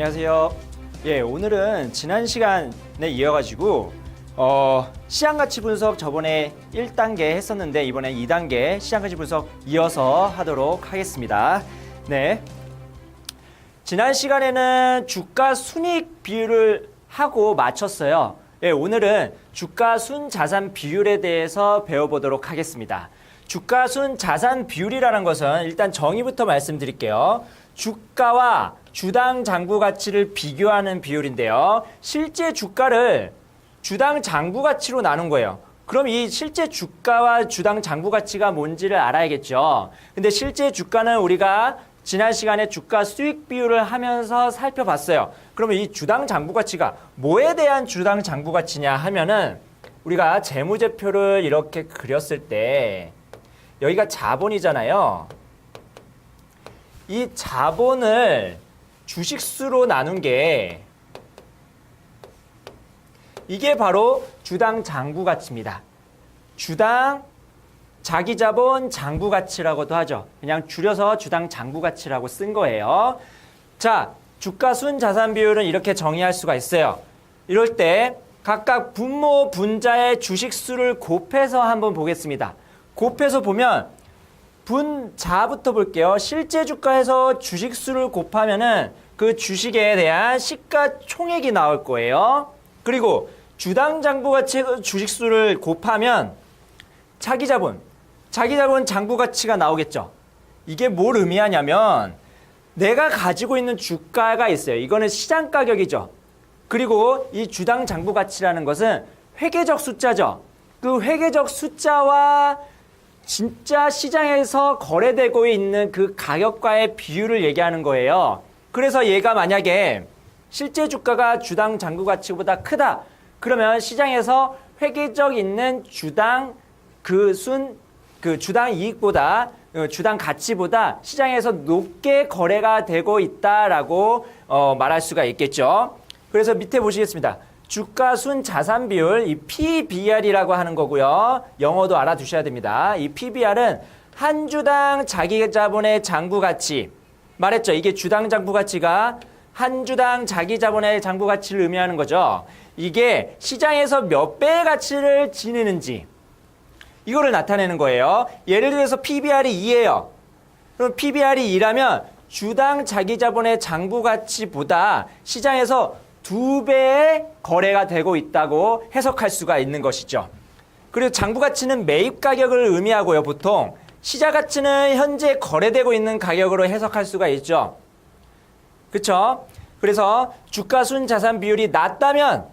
안녕하세요. 오늘은 지난 시간에 이어가지고 시장가치 분석 저번에 1단계 했었는데 이번에 2단계 시장가치 분석 이어서 하도록 하겠습니다. 네. 지난 시간에는 주가 순이익 비율을 하고 마쳤어요. 오늘은 주가 순 자산 비율에 대해서 배워보도록 하겠습니다. 주가 순 자산 비율이라는 것은 일단 정의부터 말씀드릴게요. 주가와 주당 장부 가치를 비교하는 비율인데요. 실제 주가를 주당 장부 가치로 나눈 거예요. 그럼 이 실제 주가와 주당 장부 가치가 뭔지를 알아야겠죠. 근데 실제 주가는 우리가 지난 시간에 주가 수익 비율을 하면서 살펴봤어요. 그러면 이 주당 장부 가치가 뭐에 대한 주당 장부 가치냐 하면은 우리가 재무제표를 이렇게 그렸을 때 여기가 자본이잖아요. 이 자본을 주식수로 나눈 게 이게 바로 주당 장부 가치입니다. 주당 자기자본 장부 가치라고도 하죠. 그냥 줄여서 주당 장부 가치라고 쓴 거예요. 자, 주가 순 자산 비율은 이렇게 정의할 수가 있어요. 이럴 때 각각 분모 분자의 주식수를 곱해서 한번 보겠습니다. 곱해서 보면 분자부터 볼게요. 실제 주가에서 주식수를 곱하면은 그 주식에 대한 시가총액이 나올 거예요. 그리고 주당 장부 가치 주식수를 곱하면 자기자본 장부 가치가 나오겠죠. 이게 뭘 의미하냐면 내가 가지고 있는 주가가 있어요. 이거는 시장 가격이죠. 그리고 이 주당 장부 가치라는 것은 회계적 숫자죠. 그 회계적 숫자와 진짜 시장에서 거래되고 있는 그 가격과의 비율을 얘기하는 거예요. 그래서 얘가 만약에 실제 주가가 주당 장부 가치보다 크다. 그러면 시장에서 회계적 있는 주당 주당 이익보다 주당 가치보다 시장에서 높게 거래가 되고 있다라고 말할 수가 있겠죠. 그래서 밑에 보시겠습니다. 주가 순 자산 비율, 이 PBR이라고 하는 거고요. 영어도 알아두셔야 됩니다. 이 PBR은 한 주당 자기 자본의 장부 가치. 말했죠. 이게 주당 장부 가치가 한 주당 자기 자본의 장부 가치를 의미하는 거죠. 이게 시장에서 몇 배의 가치를 지니는지 이거를 나타내는 거예요. 예를 들어서 PBR이 2예요. 그럼 PBR이 2라면 주당 자기 자본의 장부 가치보다 시장에서 2배의 거래가 되고 있다고 해석할 수가 있는 것이죠. 그리고 장부 가치는 매입 가격을 의미하고요. 보통 시장 가치는 현재 거래되고 있는 가격으로 해석할 수가 있죠. 그렇죠? 그래서 주가 순 자산 비율이 낮다면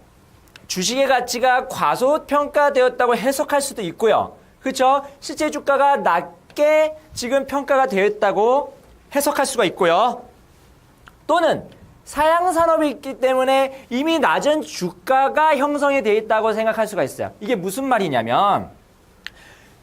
주식의 가치가 과소평가되었다고 해석할 수도 있고요. 그렇죠? 실제 주가가 낮게 지금 평가가 되었다고 해석할 수가 있고요. 또는 사양산업이 있기 때문에 이미 낮은 주가가 형성이 되어 있다고 생각할 수가 있어요. 이게 무슨 말이냐면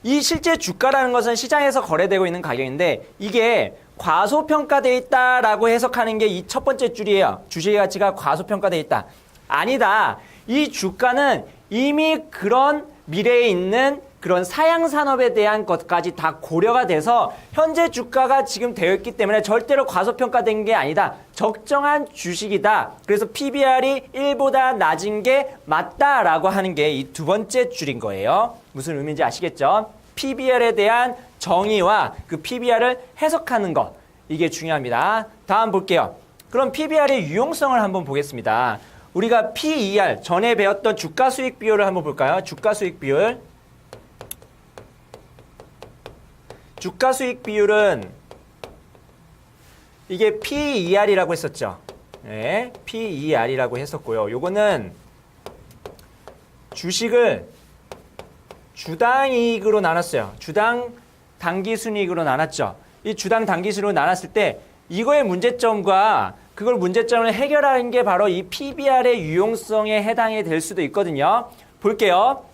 이 실제 주가라는 것은 시장에서 거래되고 있는 가격인데 이게 과소평가되어 있다라고 해석하는 게 이 첫 번째 줄이에요. 주식의 가치가 과소평가되어 있다. 아니다. 이 주가는 이미 그런 미래에 있는 그런 사양산업에 대한 것까지 다 고려가 돼서 현재 주가가 지금 되어 있기 때문에 절대로 과소평가된 게 아니다. 적정한 주식이다. 그래서 PBR이 1보다 낮은 게 맞다라고 하는 게 이 두 번째 줄인 거예요. 무슨 의미인지 아시겠죠? PBR에 대한 정의와 그 PBR을 해석하는 것. 이게 중요합니다. 다음 볼게요. 그럼 PBR의 유용성을 한번 보겠습니다. 우리가 PER, 전에 배웠던 주가 수익 비율을 한번 볼까요? 주가 수익 비율. 주가 수익 비율은 이게 PER이라고 했었죠. 네, PER이라고 했었고요. 요거는 주식을 주당 이익으로 나눴어요. 주당 단기 순이익으로 나눴죠. 이 주당 단기 순으로 나눴을 때 이거의 문제점과 그걸 문제점을 해결하는 게 바로 이 PBR의 유용성에 해당이 될 수도 있거든요. 볼게요.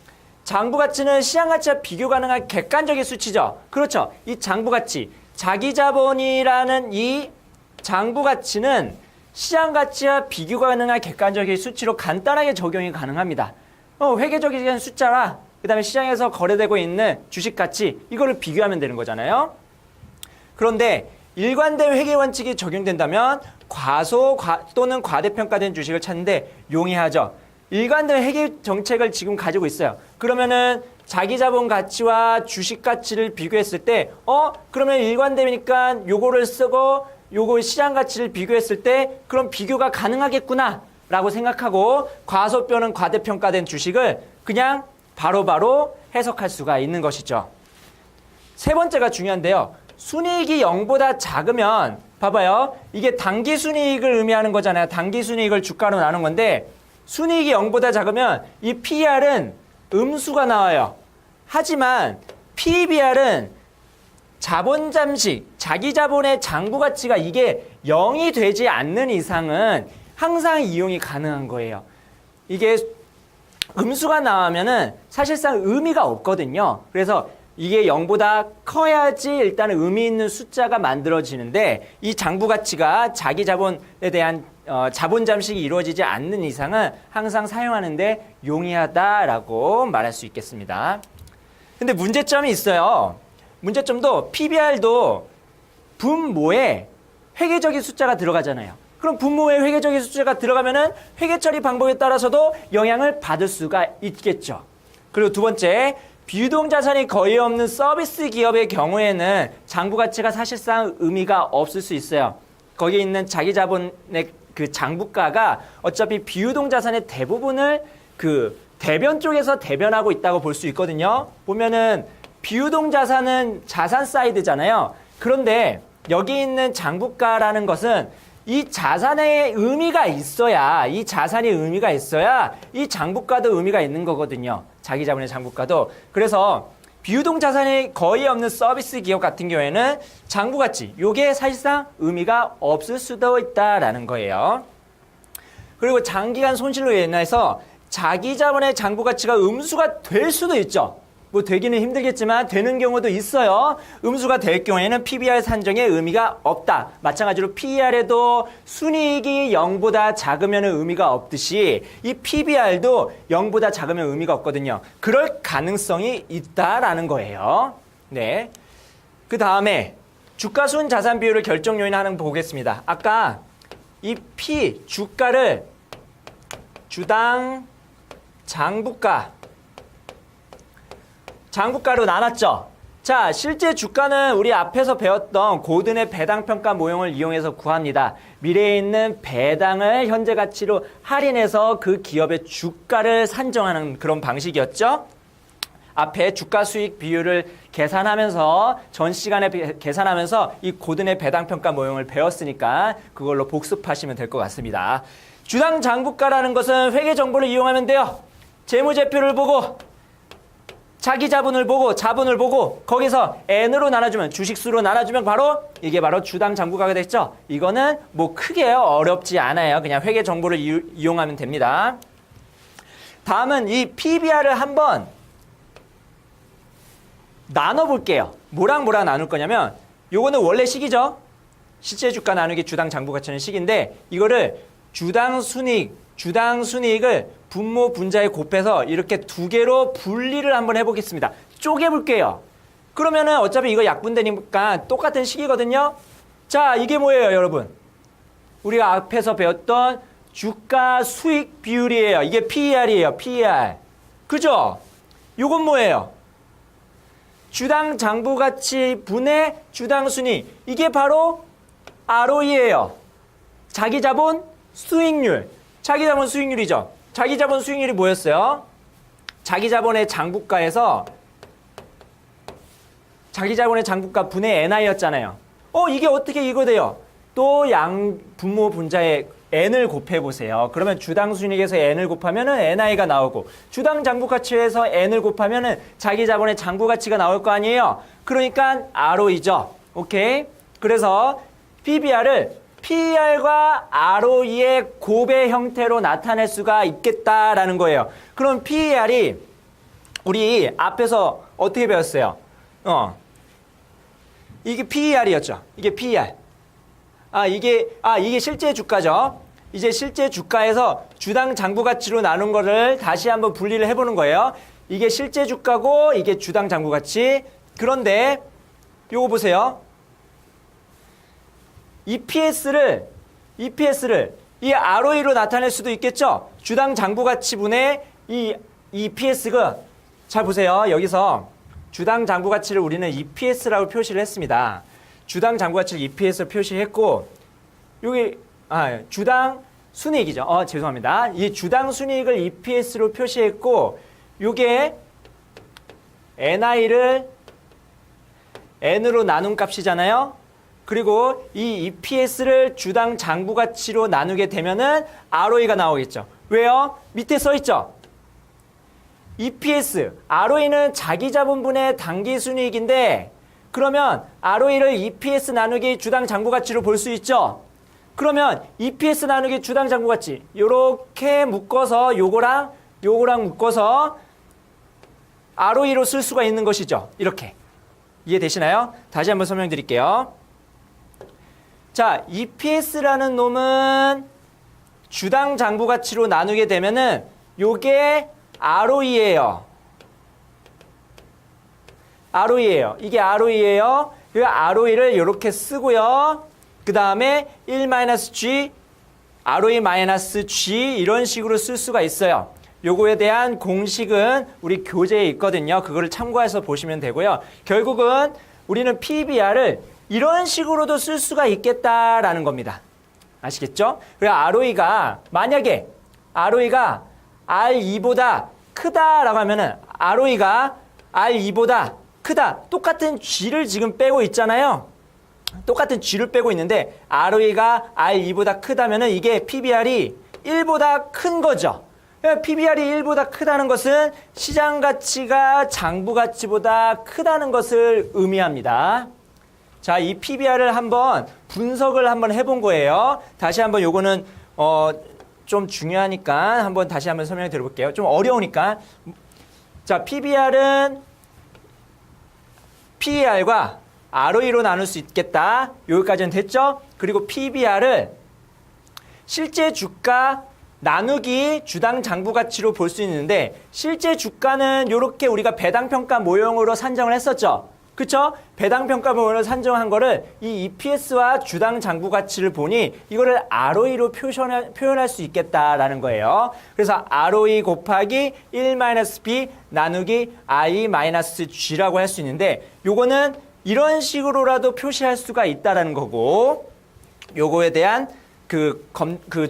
장부 가치는 시장 가치와 비교 가능한 객관적인 수치죠. 그렇죠. 이 장부 가치, 자기 자본이라는 이 장부 가치는 시장 가치와 비교 가능한 객관적인 수치로 간단하게 적용이 가능합니다. 회계적인 숫자와 그다음에 시장에서 거래되고 있는 주식 가치 이거를 비교하면 되는 거잖아요. 그런데 일관된 회계 원칙이 적용된다면 또는 과대평가된 주식을 찾는데 용이하죠. 일관된 회계 정책을 지금 가지고 있어요. 그러면은 자기 자본 가치와 주식 가치를 비교했을 때 그러면 일관되니까 요거를 쓰고 요거 시장 가치를 비교했을 때 그럼 비교가 가능하겠구나 라고 생각하고 과소 또는 과대평가된 주식을 그냥 바로바로 해석할 수가 있는 것이죠. 세 번째가 중요한데요. 순이익이 0보다 작으면 봐봐요. 이게 당기순이익을 의미하는 거잖아요. 당기순이익을 주가로 나눈 건데 순이익이 0보다 작으면 이 PER은 음수가 나와요. 하지만 PBR은 자본 잠식, 자기 자본의 장부 가치가 이게 0이 되지 않는 이상은 항상 이용이 가능한 거예요. 이게 음수가 나오면은 사실상 의미가 없거든요. 그래서 이게 0보다 커야지 일단 의미 있는 숫자가 만들어지는데 이 장부 가치가 자기 자본에 대한 자본 잠식이 이루어지지 않는 이상은 항상 사용하는데 용이하다라고 말할 수 있겠습니다. 근데 문제점이 있어요. 문제점도 PBR도 분모에 회계적인 숫자가 들어가잖아요. 그럼 분모에 회계적인 숫자가 들어가면은 회계 처리 방법에 따라서도 영향을 받을 수가 있겠죠. 그리고 두 번째, 비유동 자산이 거의 없는 서비스 기업의 경우에는 장부 가치가 사실상 의미가 없을 수 있어요. 거기에 있는 자기 자본의 그 장부가가 어차피 비유동 자산의 대부분을 그 대변 쪽에서 대변하고 있다고 볼 수 있거든요. 보면은 비유동 자산은 자산 사이드잖아요. 그런데 여기 있는 장부가라는 것은 이 자산의 의미가 있어야 이 자산이 의미가 있어야 이 장부가도 의미가 있는 거거든요. 자기 자본의 장부가도. 그래서 비유동 자산이 거의 없는 서비스 기업 같은 경우에는 장부 가치 요게 사실상 의미가 없을 수도 있다라는 거예요. 그리고 장기간 손실로 인해서 자기 자본의 장부 가치가 음수가 될 수도 있죠. 뭐 되기는 힘들겠지만 되는 경우도 있어요. 음수가 될 경우에는 PBR 산정에 의미가 없다. 마찬가지로 PER에도 순이익이 0보다 작으면 의미가 없듯이 이 PBR도 0보다 작으면 의미가 없거든요. 그럴 가능성이 있다라는 거예요. 네. 그 다음에 주가순 자산 비율을 결정 요인 하나 보겠습니다. 아까 이 P 주가를 주당 장부가로 나눴죠. 자, 실제 주가는 우리 앞에서 배웠던 고든의 배당평가 모형을 이용해서 구합니다. 미래에 있는 배당을 현재 가치로 할인해서 그 기업의 주가를 산정하는 그런 방식이었죠. 앞에 주가 수익 비율을 계산하면서 전 시간에 계산하면서 이 고든의 배당평가 모형을 배웠으니까 그걸로 복습하시면 될 것 같습니다. 주당 장부가라는 것은 회계 정보를 이용하면 돼요. 재무제표를 보고 자기 자본을 보고 자본을 보고 거기서 N으로 나눠주면 주식수로 나눠주면 이게 바로 주당 장부가가 됐죠. 이거는 뭐 크게 어렵지 않아요. 그냥 회계 정보를 이용하면 됩니다. 다음은 이 PBR을 한번 나눠볼게요. 뭐랑 나눌 거냐면 요거는 원래 식이죠. 실제 주가 나누기 주당 장부가치는 식인데 이거를 주당 순이익을 분모 분자에 곱해서 이렇게 두 개로 분리를 한번 해보겠습니다. 쪼개볼게요. 그러면은 어차피 이거 약분되니까 똑같은 식이거든요. 자, 이게 뭐예요, 여러분? 우리가 앞에서 배웠던 주가 수익 비율이에요. 이게 PER이에요, PER. 그죠? 요건 뭐예요? 주당 장부가치 분의 주당 순이익. 이게 바로 ROE예요. 자기자본 수익률. 자기자본 수익률이죠. 자기자본 수익률이 뭐였어요? 자기자본의 장부가에서 자기자본의 장부가 분의 NI였잖아요. 이게 어떻게 이거 돼요? 또 양 분모 분자에 N을 곱해보세요. 그러면 주당 순이익에서 N을 곱하면은 NI가 나오고 주당 장부가치에서 N을 곱하면은 자기자본의 장부가치가 나올 거 아니에요? 그러니까 ROE죠. 오케이? 그래서 PBR을 PER과 ROE의 곱의 형태로 나타낼 수가 있겠다라는 거예요. 그럼 PER이 우리 앞에서 어떻게 배웠어요? 이게 PER이었죠. 이게 PER. 이게 실제 주가죠. 이제 실제 주가에서 주당 장부 가치로 나눈 거를 다시 한번 분리를 해보는 거예요. 이게 실제 주가고 이게 주당 장부 가치. 그런데 요거 보세요. EPS를 EPS를 이 ROE로 나타낼 수도 있겠죠. 주당 장부 가치분의 이 EPS가, 잘 보세요. 여기서 주당 장부 가치를 우리는 EPS라고 표시를 했습니다. 주당 장부 가치를 EPS로 표시했고, 여기 주당 순이익이죠. 죄송합니다. 이 주당 순이익을 EPS로 표시했고, 요게 NI를 N으로 나눈 값이잖아요. 그리고 이 EPS를 주당 장부 가치로 나누게 되면은 ROE가 나오겠죠. 왜요? 밑에 써 있죠. EPS, ROE는 자기 자본분의 당기 순이익인데, 그러면 ROE를 EPS 나누기 주당 장부 가치로 볼 수 있죠. 그러면 EPS 나누기 주당 장부 가치 요렇게 묶어서 요거랑 묶어서 ROE로 쓸 수가 있는 것이죠. 이렇게. 이해되시나요? 다시 한번 설명드릴게요. 자, EPS라는 놈은 주당 장부 가치로 나누게 되면은 요게 ROE예요. ROE예요. 이게 ROE예요. 이 ROE를 이렇게 쓰고요. 그 다음에 1-G, ROE-G 이런 식으로 쓸 수가 있어요. 요거에 대한 공식은 우리 교재에 있거든요. 그거를 참고해서 보시면 되고요. 결국은 우리는 PBR을 이런 식으로도 쓸 수가 있겠다라는 겁니다. 아시겠죠? 그리고 ROE가 만약에 ROE가 R2보다 크다라고 하면은 ROE가 R2보다 크다. 똑같은 G를 지금 빼고 있잖아요. 똑같은 G를 빼고 있는데 ROE가 R2보다 크다면은 이게 PBR이 1보다 큰 거죠. PBR이 1보다 크다는 것은 시장 가치가 장부 가치보다 크다는 것을 의미합니다. 자, 이 PBR을 한번 분석을 한번 해본 거예요. 다시 한번 요거는 좀 중요하니까 한번 다시 한번 설명을 드려볼게요. 좀 어려우니까. 자, PBR은 PER과 ROE로 나눌 수 있겠다. 여기까지는 됐죠? 그리고 PBR을 실제 주가 나누기 주당 장부 가치로 볼 수 있는데, 실제 주가는 이렇게 우리가 배당평가 모형으로 산정을 했었죠. 그쵸? 배당평가 모형으로 산정한 거를 이 EPS와 주당 장부 가치를 보니 이거를 ROE로 표현할 수 있겠다라는 거예요. 그래서 ROE 곱하기 1-B 나누기 I-G라고 할 수 있는데, 요거는 이런 식으로라도 표시할 수가 있다라는 거고, 요거에 대한 그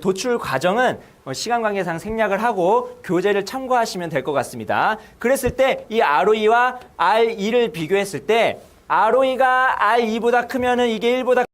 도출 과정은 시간 관계상 생략을 하고 교재를 참고하시면 될 것 같습니다. 그랬을 때 이 ROE와 R2를 비교했을 때 ROE가 R2보다 크면은 이게 1보다